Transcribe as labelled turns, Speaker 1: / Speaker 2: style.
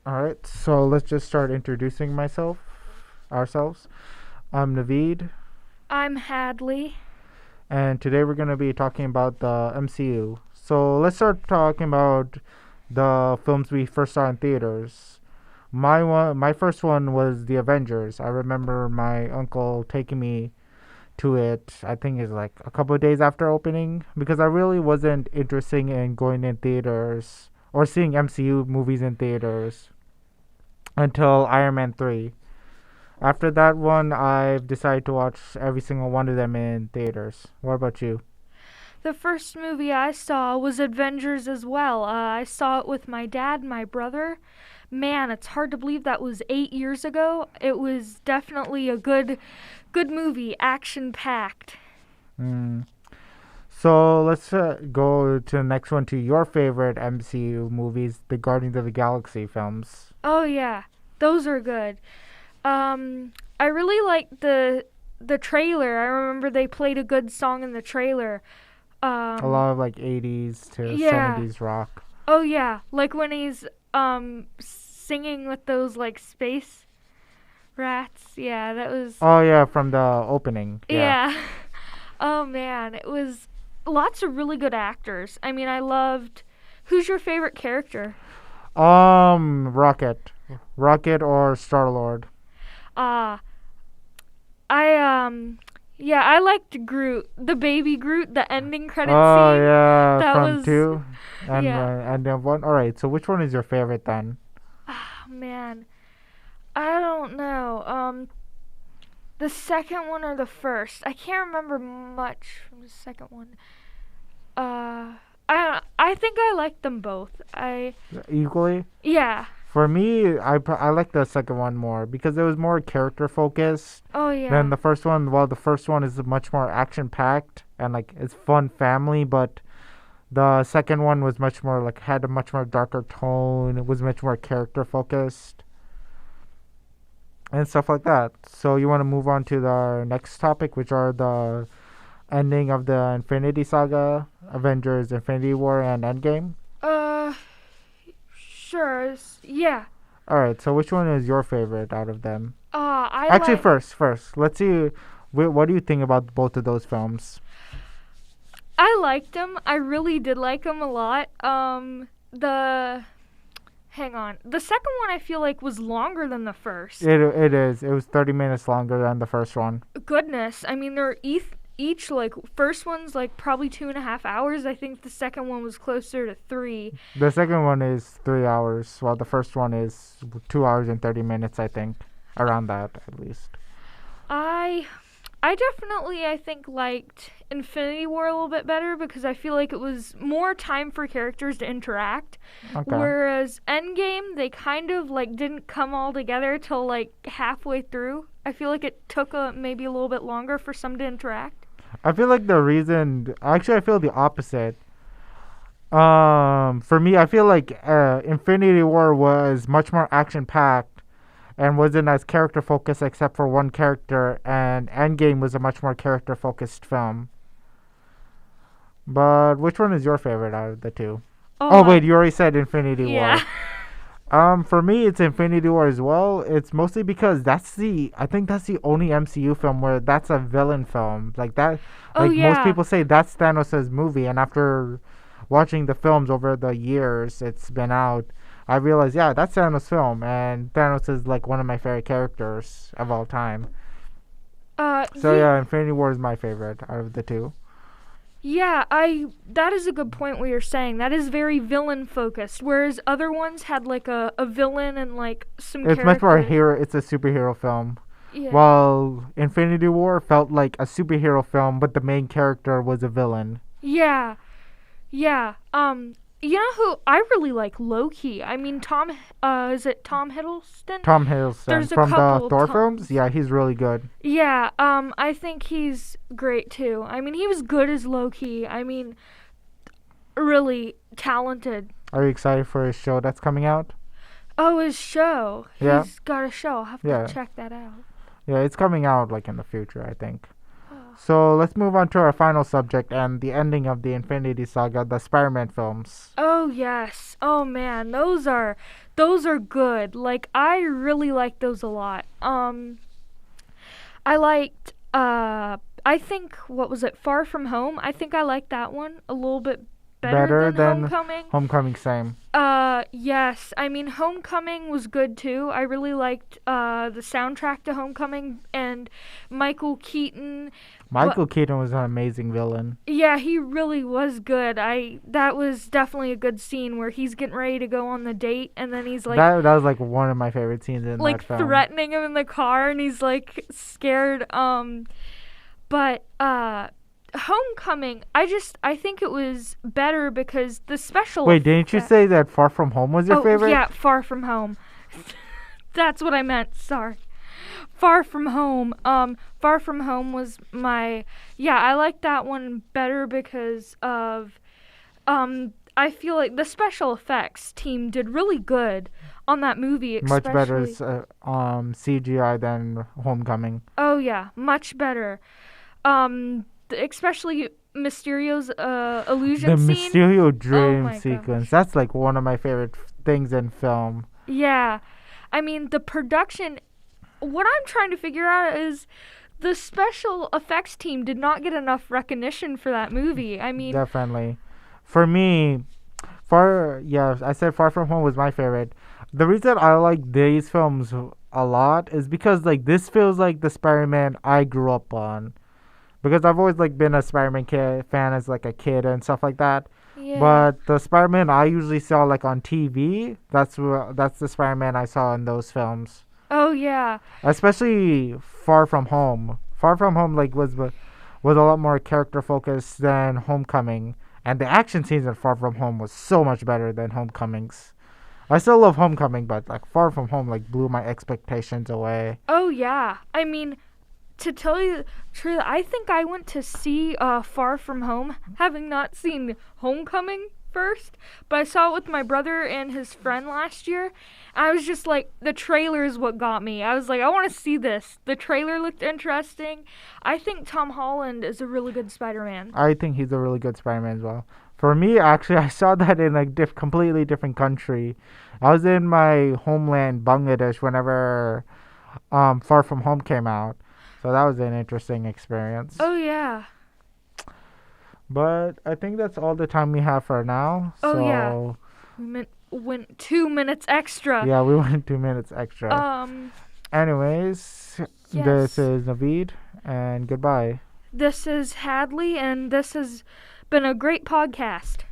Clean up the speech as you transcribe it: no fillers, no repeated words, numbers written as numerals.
Speaker 1: All right, so let's just start introducing ourselves. I'm Naveed,
Speaker 2: I'm Hadley.
Speaker 1: and today we're going to be talking about the MCU. So let's start talking about the films we first saw in theaters. My first one was The Avengers. I remember my uncle taking me to it. I think it's like a couple of days after opening because I really wasn't interested in going in theaters or seeing MCU movies in theaters until Iron Man 3. After that one, I've decided to watch every single one of them in theaters. What about you?
Speaker 2: The first movie I saw was Avengers as well. I saw it with my dad and my brother. Man, it's hard to believe that was 8 years ago. It was definitely a good movie, action packed.
Speaker 1: Mm. So let's go to the next one to your favorite MCU movies, the Guardians of the Galaxy films.
Speaker 2: Oh yeah, those are good. I really liked the trailer. I remember they played a good song in the trailer.
Speaker 1: A
Speaker 2: Um,
Speaker 1: lot of like 80s to
Speaker 2: yeah.
Speaker 1: 70s rock.
Speaker 2: Oh yeah, like when he's singing with those like space rats. Yeah, that was
Speaker 1: Oh yeah, from the opening. Yeah.
Speaker 2: yeah. Oh man, it was lots of really good actors. I mean, I loved. Who's your favorite character?
Speaker 1: Rocket. Rocket or Star Lord.
Speaker 2: Ah, I yeah, I liked Groot, the baby Groot, the ending credit
Speaker 1: Oh
Speaker 2: scene.
Speaker 1: yeah,
Speaker 2: That
Speaker 1: from
Speaker 2: was
Speaker 1: two,
Speaker 2: yeah.
Speaker 1: and then one. All right. So which one is your favorite then?
Speaker 2: Ah man, I don't know. The second one or the first? I can't remember much from the second one. I think I like them both.
Speaker 1: Equally.
Speaker 2: Yeah.
Speaker 1: For me, I like the second one more because it was more character focused
Speaker 2: Oh
Speaker 1: than
Speaker 2: yeah.
Speaker 1: the first one. While the first one is much more action packed and like it's fun family, but the second one was much more like had a much more darker tone. It was much more character focused and stuff like that. So you want to move on to the next topic, which are the ending of the Infinity Saga, Avengers, Infinity War, and Endgame.
Speaker 2: Uh, sure. Yeah.
Speaker 1: All right. So which one is your favorite out of them?
Speaker 2: I
Speaker 1: Actually,
Speaker 2: like.
Speaker 1: first, let's see. What do you think about both of those films?
Speaker 2: I liked them. I really did like them a lot. The hang on. The second one I feel like was longer than the first.
Speaker 1: It is. It was 30 minutes longer than the first one.
Speaker 2: Goodness. I mean, they're each like first one's like probably 2.5 hours. I think the second one was closer to three.
Speaker 1: The second one is 3 hours, while the first one is 2 hours and 30 minutes. I think around that at least.
Speaker 2: I I definitely I think liked Infinity War a little bit better because I feel like it was more time for characters to interact.
Speaker 1: Okay.
Speaker 2: Whereas Endgame, they kind of like didn't come all together till like halfway through. I feel like it took maybe a little bit longer for some to interact.
Speaker 1: I feel like the reason. Actually, I feel the opposite. For me, I feel like Infinity War was much more action packed and wasn't as character focused except for one character, and Endgame was a much more character focused film. But which one is your favorite out of the two?
Speaker 2: Oh,
Speaker 1: Oh wait, you already said Infinity
Speaker 2: yeah.
Speaker 1: War. For me, it's Infinity War as well. It's mostly because I think that's the only MCU film where that's a villain film. Like that,
Speaker 2: Oh,
Speaker 1: like most
Speaker 2: yeah.
Speaker 1: people say that's Thanos' movie, and after watching the films over the years it's been out, I realized, yeah, that's Thanos' film, and Thanos is like one of my favorite characters of all time. So
Speaker 2: Yeah.
Speaker 1: yeah, Infinity War is my favorite out of the two.
Speaker 2: Yeah, I that is a good point what you're saying. That is very villain focused, whereas other ones had like a villain and like some
Speaker 1: It's much more
Speaker 2: characters.
Speaker 1: hero. It's a superhero film.
Speaker 2: Yeah.
Speaker 1: While Infinity War felt like a superhero film, but the main character was a villain.
Speaker 2: Yeah. Yeah. You know who I really like Loki? I mean Tom is it Tom Hiddleston?
Speaker 1: Tom Hiddleston
Speaker 2: There's a
Speaker 1: from the
Speaker 2: couple
Speaker 1: Thor films.
Speaker 2: Toms.
Speaker 1: Yeah, he's really good.
Speaker 2: Yeah, I think he's great too. I mean he was good as Loki. I mean really talented.
Speaker 1: Are you excited for his show that's coming out?
Speaker 2: Oh, his show.
Speaker 1: Yeah,
Speaker 2: He's got a show. I'll have to
Speaker 1: yeah,
Speaker 2: check that out.
Speaker 1: yeah. It's coming out like in the future, I think. So let's move on to our final subject and the ending of the Infinity Saga, the Spider-Man films.
Speaker 2: Oh yes. Oh man, those are good. Like I really like those a lot. I liked I think what was it? Far From Home. I think I liked that one a little bit better
Speaker 1: Better
Speaker 2: than
Speaker 1: than
Speaker 2: Homecoming.
Speaker 1: Homecoming, same.
Speaker 2: Yes. I mean, Homecoming was good too. I really liked the soundtrack to Homecoming and Michael Keaton. But
Speaker 1: Michael Keaton was an amazing villain.
Speaker 2: yeah, he really was good. I That was definitely a good scene where he's getting ready to go on the date and then he's
Speaker 1: That was like one of my favorite scenes in that
Speaker 2: like
Speaker 1: film.
Speaker 2: threatening him in the car and he's like scared. But Homecoming, I think it was better because the special
Speaker 1: Wait, didn't you
Speaker 2: effect.
Speaker 1: say that Far From Home was your
Speaker 2: Oh
Speaker 1: favorite?
Speaker 2: yeah, Far From Home. That's what I meant. Sorry. Far From Home. Far From Home was my, yeah, I like that one better because of I feel like the special effects team did really good on that movie,
Speaker 1: Much better
Speaker 2: especially.
Speaker 1: CGI than Homecoming.
Speaker 2: Oh yeah, much better. Especially Mysterio's
Speaker 1: The
Speaker 2: illusion scene.
Speaker 1: Mysterio
Speaker 2: Oh
Speaker 1: dream
Speaker 2: my
Speaker 1: sequence.
Speaker 2: gosh.
Speaker 1: That's like one of my favorite things in film.
Speaker 2: Yeah. I mean, the production, what I'm trying to figure out is the special effects team did not get enough recognition for that movie. I mean,
Speaker 1: Definitely. For me, I said Far From Home was my favorite. The reason I like these films a lot is because like this feels like the Spider-Man I grew up on. Because I've always like been a Spider-Man fan as like a kid and stuff like that.
Speaker 2: yeah.
Speaker 1: But the Spider-Man I usually saw like on TV, that's the Spider-Man I saw in those films.
Speaker 2: Oh yeah.
Speaker 1: Especially Far From Home. Far From Home like was a lot more character focused than Homecoming, and the action scenes in Far From Home was so much better than Homecoming's. I still love Homecoming, but like Far From Home like blew my expectations away.
Speaker 2: Oh yeah. I mean, to tell you the truth, I think I went to see Far From Home, having not seen Homecoming first, but I saw it with my brother and his friend last year. I was just like, the trailer is what got me. I was like, I want to see this. The trailer looked interesting. I think Tom Holland is a really good Spider-Man.
Speaker 1: I think he's a really good Spider-Man as well. For me, actually, I saw that in a completely different country. I was in my homeland, Bangladesh, whenever Far From Home came out. So that was an interesting experience.
Speaker 2: Oh yeah.
Speaker 1: But I think that's all the time we have for now.
Speaker 2: Oh yeah.
Speaker 1: So
Speaker 2: Went 2 minutes extra.
Speaker 1: yeah, we went 2 minutes extra.
Speaker 2: Um.
Speaker 1: Anyways, this
Speaker 2: Yes.
Speaker 1: is Naveed, and goodbye.
Speaker 2: This is Hadley, and this has been a great podcast.